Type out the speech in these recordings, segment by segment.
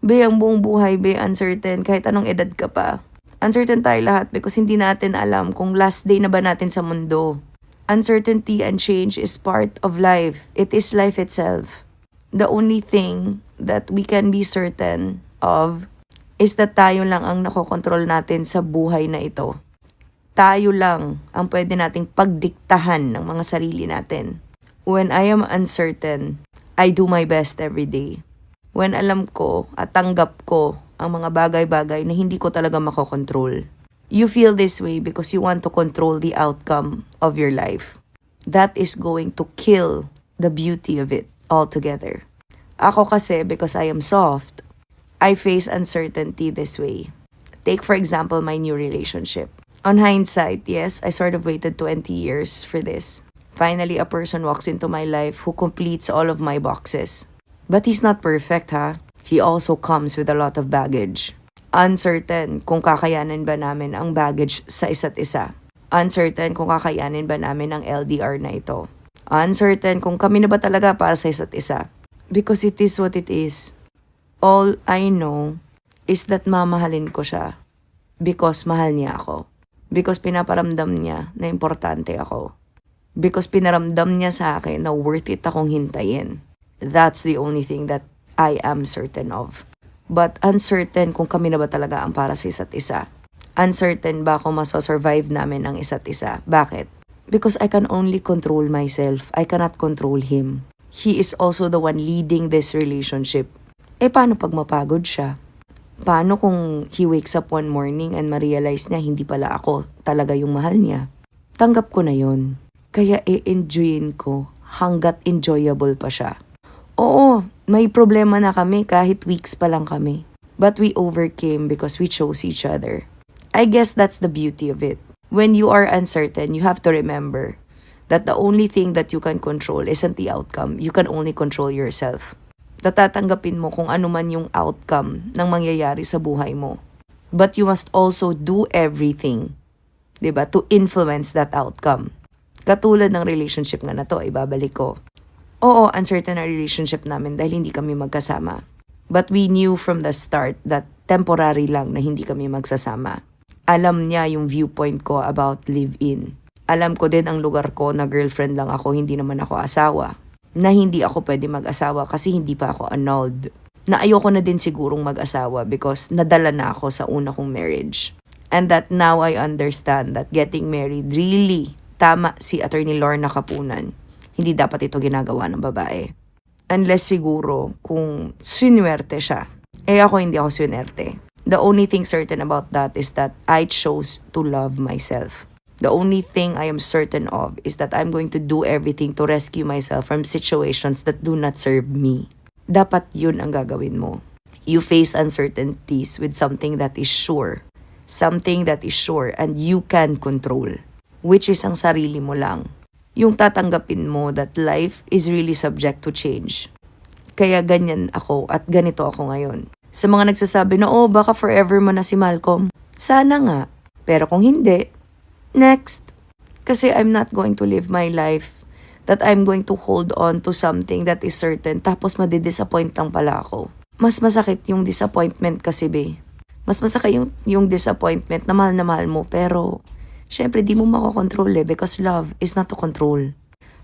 Be, ang buong buhay, be, uncertain. Kahit anong edad ka pa. Uncertain tayo lahat because hindi natin alam kung last day na ba natin sa mundo. Uncertainty and change is part of life. It is life itself. The only thing that we can be certain of is that tayo lang ang nakokontrol natin sa buhay na ito. Tayo lang ang pwede nating pagdiktahan ng mga sarili natin. When I am uncertain, I do my best every day. When alam ko at tanggap ko ang mga bagay-bagay na hindi ko talaga makokontrol. You feel this way because you want to control the outcome of your life. That is going to kill the beauty of it altogether. Ako kasi, because I am soft, I face uncertainty this way. Take for example my new relationship. On hindsight, yes, I sort of waited 20 years for this. Finally, a person walks into my life who completes all of my boxes. But he's not perfect, ha? He also comes with a lot of baggage. Uncertain kung kakayanin ba namin ang baggage sa isa't isa. Uncertain kung kakayanin ba namin ang LDR na ito. Uncertain kung kami na ba talaga para sa isa't isa. Because it is what it is. All I know is that mamahalin ko siya. Because mahal niya ako. Because pinaparamdam niya na importante ako. Because pinaramdam niya sa akin na worth it akong hintayin. That's the only thing that I am certain of. But uncertain kung kami na ba talaga ang para sa isa't isa. Uncertain ba kung masosurvive namin ang isa't isa. Bakit? Because I can only control myself. I cannot control him. He is also the one leading this relationship. Paano pag mapagod siya? Paano kung he wakes up one morning and ma-realize niya hindi pala ako talaga yung mahal niya? Tanggap ko na yun. Kaya enjoyin ko hanggat enjoyable pa siya. Oo, may problema na kami kahit weeks pa lang kami. But we overcame because we chose each other. I guess that's the beauty of it. When you are uncertain, you have to remember that the only thing that you can control isn't the outcome. You can only control yourself. Natatanggapin mo kung ano man yung outcome ng mangyayari sa buhay mo. But you must also do everything, 'di ba, to influence that outcome. Katulad ng relationship nga na to, ibabalik ko. Oo, uncertain na relationship namin dahil hindi kami magkasama. But we knew from the start that temporary lang na hindi kami magsasama. Alam niya yung viewpoint ko about live-in. Alam ko din ang lugar ko na girlfriend lang ako, hindi naman ako asawa. Na hindi ako pwede mag-asawa kasi hindi pa ako annulled. Na ayoko na din sigurong mag-asawa because nadala na ako sa una kong marriage. And that now I understand that getting married really, tama si Attorney Lorna Kapunan. Hindi dapat ito ginagawa ng babae. Unless siguro kung sinuwerte siya. Ako hindi ako sinuwerte. The only thing certain about that is that I chose to love myself. The only thing I am certain of is that I'm going to do everything to rescue myself from situations that do not serve me. Dapat yun ang gagawin mo. You face uncertainties with something that is sure. Something that is sure and you can control. Which is ang sarili mo lang. Yung tatanggapin mo that life is really subject to change. Kaya ganyan ako at ganito ako ngayon. Sa mga nagsasabi na, baka forever mo na si Malcolm. Sana nga. Pero kung hindi, next. Kasi I'm not going to live my life that I'm going to hold on to something that is certain tapos madidisappoint lang pala ako. Mas masakit yung disappointment kasi, be. Mas masakit yung disappointment na mahal mo pero syempre, di mo makokontrol because love is not to control.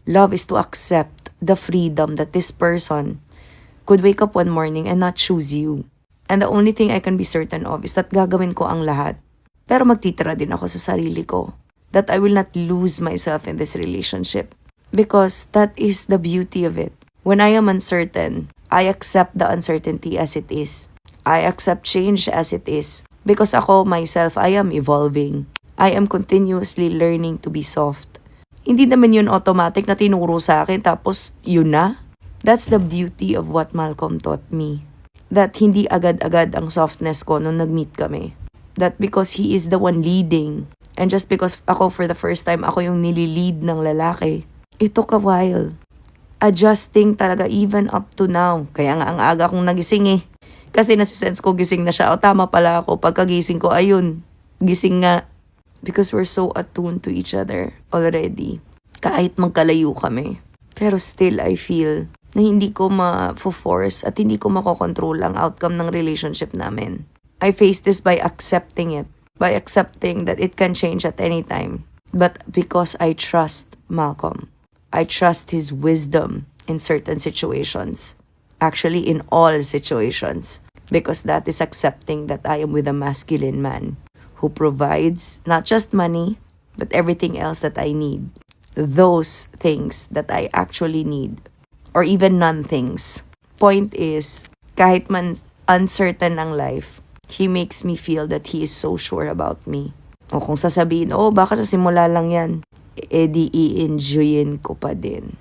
Love is to accept the freedom that this person could wake up one morning and not choose you. And the only thing I can be certain of is that gagawin ko ang lahat. Pero magtitira din ako sa sarili ko. That I will not lose myself in this relationship. Because that is the beauty of it. When I am uncertain, I accept the uncertainty as it is. I accept change as it is. Because ako, myself, I am evolving. I am continuously learning to be soft. Hindi naman yun automatic na tinuro sa akin tapos yun na. That's the beauty of what Malcolm taught me. That hindi agad-agad ang softness ko nung nag-meet kami. That because he is the one leading. And just because ako for the first time, ako yung nililid ng lalaki. It took a while. Adjusting talaga even up to now. Kaya nga ang aga kong nagising eh. Kasi nasisense ko gising na siya. O tama pala ako. Pagkagising ko, ayun. Gising nga. Because we're so attuned to each other already. Kahit magkalayo kami. Pero still, I feel na hindi ko ma-force at hindi ko makokontrol ang outcome ng relationship namin. I face this by accepting it, by accepting that it can change at any time. But because I trust Malcolm, I trust his wisdom in certain situations. Actually, in all situations. Because that is accepting that I am with a masculine man who provides not just money, but everything else that I need. Those things that I actually need. Or even non-things. Point is, kahit man uncertain ang life, he makes me feel that he is so sure about me. O kung sasabihin, baka sa simula lang yan, di i-enjoyin ko pa din.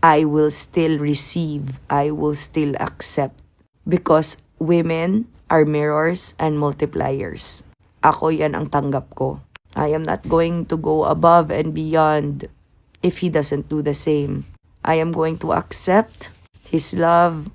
I will still receive, I will still accept. Because women are mirrors and multipliers. Ako yan ang tanggap ko. I am not going to go above and beyond if he doesn't do the same. I am going to accept his love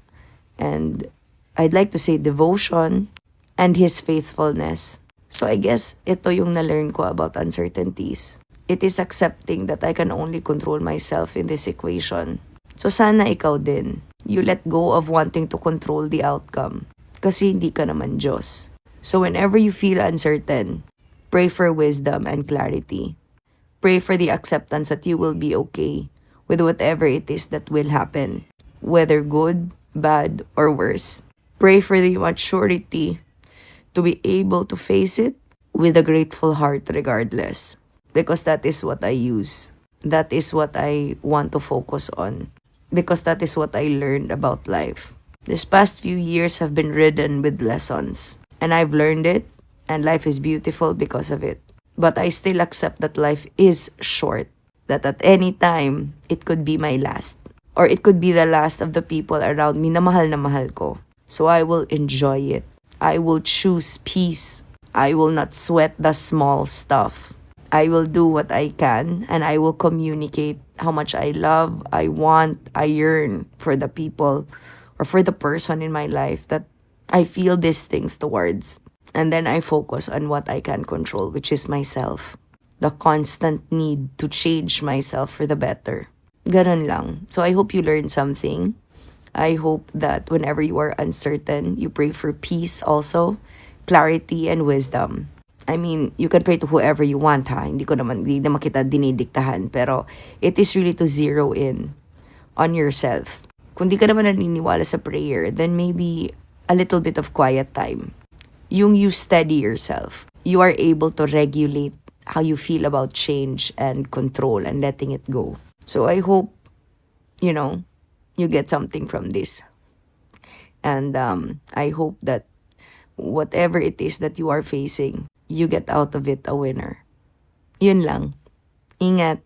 and I'd like to say devotion and his faithfulness. So I guess ito yung na-learn ko about uncertainties. It is accepting that I can only control myself in this equation. So sana ikaw din, you let go of wanting to control the outcome. Kasi hindi ka naman Diyos. So whenever you feel uncertain, pray for wisdom and clarity. Pray for the acceptance that you will be okay with whatever it is that will happen, whether good, bad, or worse. Pray for the maturity to be able to face it with a grateful heart regardless. Because that is what I use. That is what I want to focus on. Because that is what I learned about life. This past few years have been ridden with lessons. And I've learned it, and life is beautiful because of it. But I still accept that life is short. That at any time, it could be my last. Or it could be the last of the people around me na mahal ko. So I will enjoy it. I will choose peace. I will not sweat the small stuff. I will do what I can and I will communicate how much I love, I want, I yearn for the people or for the person in my life that I feel these things towards. And then I focus on what I can control, which is myself. The constant need to change myself for the better. Ganun lang. So I hope you learned something. I hope that whenever you are uncertain, you pray for peace also, clarity, and wisdom. I mean, you can pray to whoever you want, ha? Hindi naman kita dinidiktahan. Pero it is really to zero in on yourself. Kung di ka naman naniniwala sa prayer, then maybe a little bit of quiet time. Yung you steady yourself. You are able to regulate how you feel about change and control and letting it go. So I hope, you get something from this. And I hope that whatever it is that you are facing, you get out of it a winner. Yun lang. Ingat.